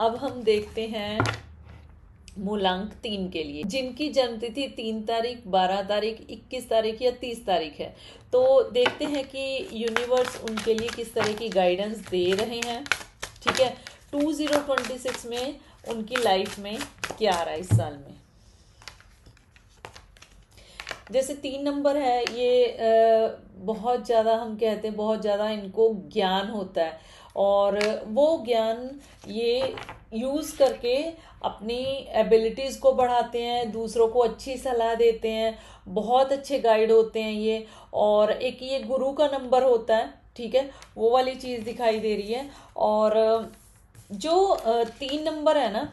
अब हम देखते हैं मूलांक 3 के लिए, जिनकी जन्मतिथि 3 तारीख, 12 तारीख, 21 तारीख या 30 तारीख है। तो देखते हैं कि यूनिवर्स उनके लिए किस तरह की गाइडेंस दे रहे हैं। ठीक है, 2026 में उनकी लाइफ में क्या आ रहा है इस साल में। जैसे 3 नंबर है ये बहुत ज़्यादा, हम कहते हैं बहुत ज़्यादा इनको ज्ञान होता है, और वो ज्ञान ये यूज़ करके अपनी एबिलिटीज़ को बढ़ाते हैं, दूसरों को अच्छी सलाह देते हैं, बहुत अच्छे गाइड होते हैं ये। और एक ये गुरु का नंबर होता है, ठीक है, वो वाली चीज़ दिखाई दे रही है। और जो 3 नंबर है ना,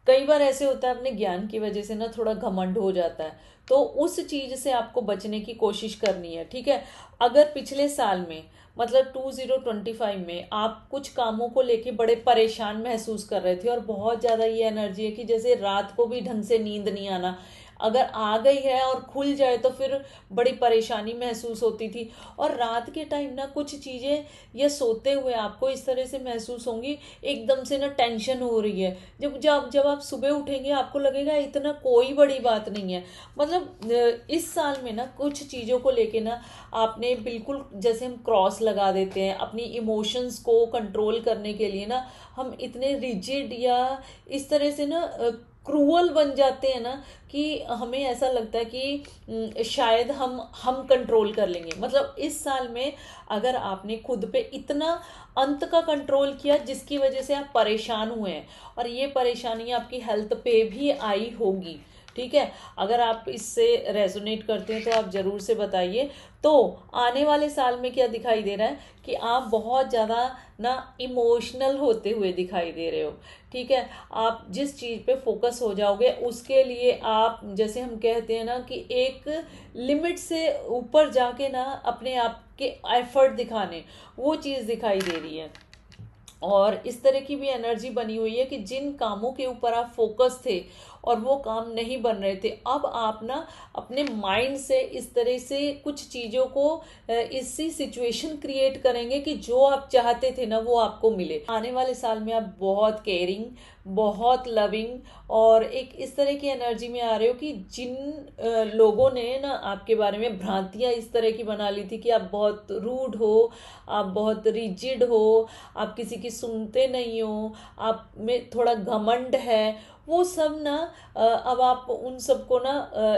कई बार ऐसे होता है अपने ज्ञान की वजह से ना थोड़ा घमंड हो जाता है, तो उस चीज से आपको बचने की कोशिश करनी है। ठीक है, अगर पिछले साल में मतलब 2025 में आप कुछ कामों को लेके बड़े परेशान महसूस कर रहे थे, और बहुत ज़्यादा ये एनर्जी है कि जैसे रात को भी ढंग से नींद नहीं आना, अगर आ गई है और खुल जाए तो फिर बड़ी परेशानी महसूस होती थी। और रात के टाइम ना कुछ चीज़ें ये सोते हुए आपको इस तरह से महसूस होंगी, एकदम से ना टेंशन हो रही है। जब जब जब आप सुबह उठेंगे आपको लगेगा इतना कोई बड़ी बात नहीं है। मतलब इस साल में ना कुछ चीज़ों को लेके ना आपने बिल्कुल, जैसे हम क्रॉस लगा देते हैं अपनी इमोशंस को कंट्रोल करने के लिए ना, हम इतने रिजिड या इस तरह से ना क्रूअल बन जाते हैं ना, कि हमें ऐसा लगता है कि शायद हम कंट्रोल कर लेंगे। मतलब इस साल में अगर आपने खुद पे इतना अंत का कंट्रोल किया जिसकी वजह से आप परेशान हुए हैं, और ये परेशानी आपकी हेल्थ पे भी आई होगी। ठीक है, अगर आप इससे रेजोनेट करते हैं तो आप ज़रूर से बताइए। तो आने वाले साल में क्या दिखाई दे रहा है कि आप बहुत ज़्यादा ना इमोशनल होते हुए दिखाई दे रहे हो। ठीक है, आप जिस चीज़ पे फोकस हो जाओगे उसके लिए आप, जैसे हम कहते हैं ना कि एक लिमिट से ऊपर जाके ना अपने आप के एफर्ट दिखाने, वो चीज़ दिखाई दे रही है। और इस तरह की भी एनर्जी बनी हुई है कि जिन कामों के ऊपर आप फोकस थे और वो काम नहीं बन रहे थे, अब आप ना अपने माइंड से इस तरह से कुछ चीज़ों को इसी सिचुएशन क्रिएट करेंगे कि जो आप चाहते थे ना वो आपको मिले। आने वाले साल में आप बहुत केयरिंग, बहुत लविंग और एक इस तरह की एनर्जी में आ रहे हो कि जिन लोगों ने ना आपके बारे में भ्रांतियां इस तरह की बना ली थी कि आप बहुत रूड हो, आप बहुत रिजिड हो, आप किसी की सुनते नहीं हो, आप में थोड़ा घमंड है, वो सब ना अब आप उन सबको ना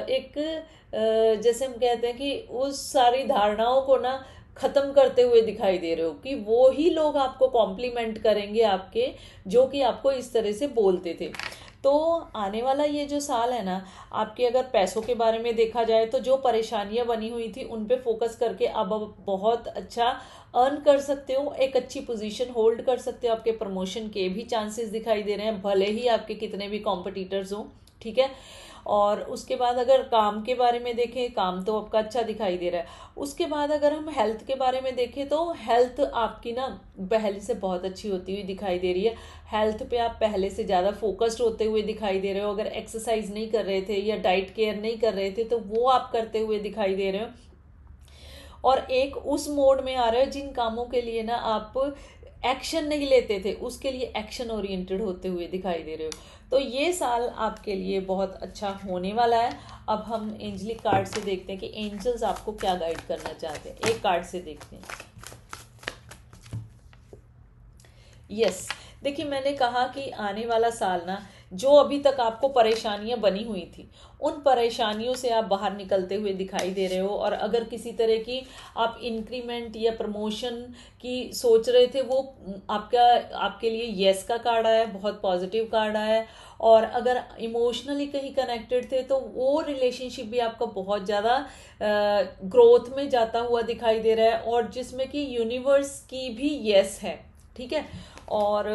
एक जैसे हम कहते हैं कि उस सारी धारणाओं को ना खत्म करते हुए दिखाई दे रहे हो कि वो ही लोग आपको कॉम्प्लीमेंट करेंगे आपके, जो कि आपको इस तरह से बोलते थे। तो आने वाला ये जो साल है ना, आपके अगर पैसों के बारे में देखा जाए तो जो परेशानियां बनी हुई थी उन पे फोकस करके अब बहुत अच्छा अर्न कर सकते हो, एक अच्छी पोजीशन होल्ड कर सकते हो, आपके प्रमोशन के भी चांसेस दिखाई दे रहे हैं, भले ही आपके कितने भी कॉम्पिटिटर्स हों। ठीक है, और उसके बाद अगर काम के बारे में देखें, काम तो आपका अच्छा दिखाई दे रहा है। उसके बाद अगर हम हेल्थ के बारे में देखें तो हेल्थ आपकी ना पहले से बहुत अच्छी होती हुई दिखाई दे रही है। हेल्थ पे आप पहले से ज़्यादा फोकस्ड होते हुए दिखाई दे रहे हो। अगर एक्सरसाइज नहीं कर रहे थे या डाइट केयर नहीं कर रहे थे तो वो आप करते हुए दिखाई दे रहे हो, और एक उस मोड में आ रहे हो जिन कामों के लिए ना आप एक्शन नहीं लेते थे उसके लिए एक्शन ओरिएंटेड होते हुए दिखाई दे रहे हो। तो ये साल आपके लिए बहुत अच्छा होने वाला है। अब हम एंजलिक कार्ड से देखते हैं कि एंजल्स आपको क्या गाइड करना चाहते हैं। एक कार्ड से देखते हैं। यस, देखिए मैंने कहा कि आने वाला साल ना, जो अभी तक आपको परेशानियां बनी हुई थी उन परेशानियों से आप बाहर निकलते हुए दिखाई दे रहे हो। और अगर किसी तरह की आप इंक्रीमेंट या प्रमोशन की सोच रहे थे, वो आपका आपके लिए यस का कार्ड आया है, बहुत पॉजिटिव कार्ड आया है। और अगर इमोशनली कहीं कनेक्टेड थे तो वो रिलेशनशिप भी आपका बहुत ज़्यादा ग्रोथ में जाता हुआ दिखाई दे रहा है, और जिसमें कि यूनिवर्स की भी यस है। ठीक है, और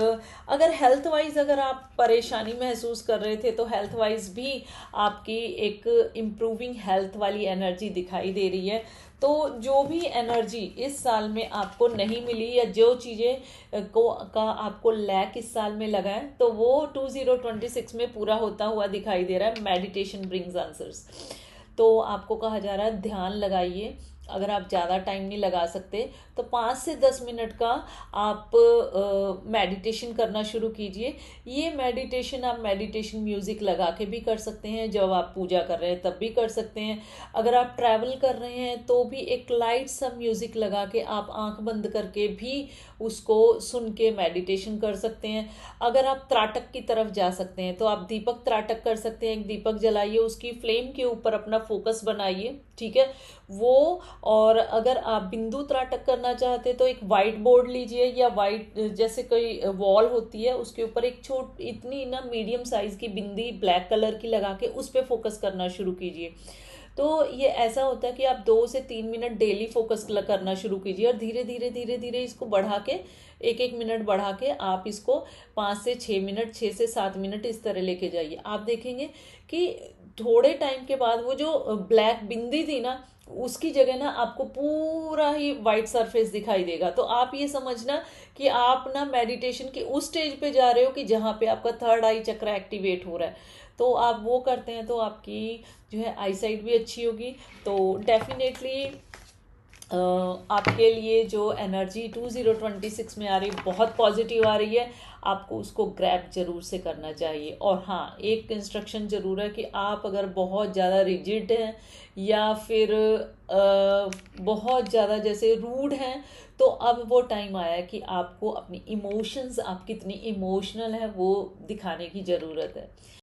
अगर हेल्थ वाइज अगर आप परेशानी महसूस कर रहे थे तो हेल्थ वाइज भी आपकी एक इम्प्रूविंग हेल्थ वाली एनर्जी दिखाई दे रही है। तो जो भी एनर्जी इस साल में आपको नहीं मिली या जो चीज़ें को का आपको लैक इस साल में लगा है तो वो 2026 में पूरा होता हुआ दिखाई दे रहा है। Meditation brings answers. तो आपको कहा जा रहा है ध्यान लगाइए, अगर आप ज़्यादा टाइम नहीं लगा सकते तो 5 से 10 मिनट का आप मेडिटेशन करना शुरू कीजिए। ये मेडिटेशन आप मेडिटेशन म्यूज़िक लगा के भी कर सकते हैं, जब आप पूजा कर रहे हैं तब भी कर सकते हैं। अगर आप ट्रैवल कर रहे हैं तो भी एक लाइट सा म्यूज़िक लगा के आप आंख बंद करके भी उसको सुन के मेडिटेशन कर सकते हैं। अगर आप त्राटक की तरफ जा सकते हैं तो आप दीपक त्राटक कर सकते हैं। एक दीपक जलाइए, उसकी फ्लेम के ऊपर अपना फोकस बनाइए, ठीक है वो। और अगर आप बिंदु त्राटक करना चाहते हैं तो एक वाइट बोर्ड लीजिए, या वाइट जैसे कोई वॉल होती है उसके ऊपर एक इतनी ना मीडियम साइज की बिंदी ब्लैक कलर की लगा के उस पर फोकस करना शुरू कीजिए। तो ये ऐसा होता है कि आप 2 से 3 मिनट डेली फोकस करना शुरू कीजिए, और धीरे धीरे धीरे धीरे इसको बढ़ा के 1 1 मिनट बढ़ा के आप इसको 5 से 6 मिनट, 6 से 7 मिनट इस तरह लेके जाइए। आप देखेंगे कि थोड़े टाइम के बाद वो जो ब्लैक बिंदी थी ना, उसकी जगह ना आपको पूरा ही वाइट सरफेस दिखाई देगा। तो आप ये समझना कि आप ना मेडिटेशन के उस स्टेज पे जा रहे हो कि जहाँ पे आपका थर्ड आई चक्र एक्टिवेट हो रहा है। तो आप वो करते हैं तो आपकी जो है आईसाइट भी अच्छी होगी। तो डेफिनेटली आपके लिए जो एनर्जी 2026 में आ रही है बहुत पॉजिटिव आ रही है। आपको उसको ग्रैब जरूर से करना चाहिए। और हाँ, एक इंस्ट्रक्शन ज़रूर है कि आप अगर बहुत ज़्यादा रिजिड हैं या फिर बहुत ज़्यादा जैसे रूड हैं, तो अब वो टाइम आया है कि आपको अपनी इमोशंस, आप कितनी इमोशनल है वो दिखाने की ज़रूरत है।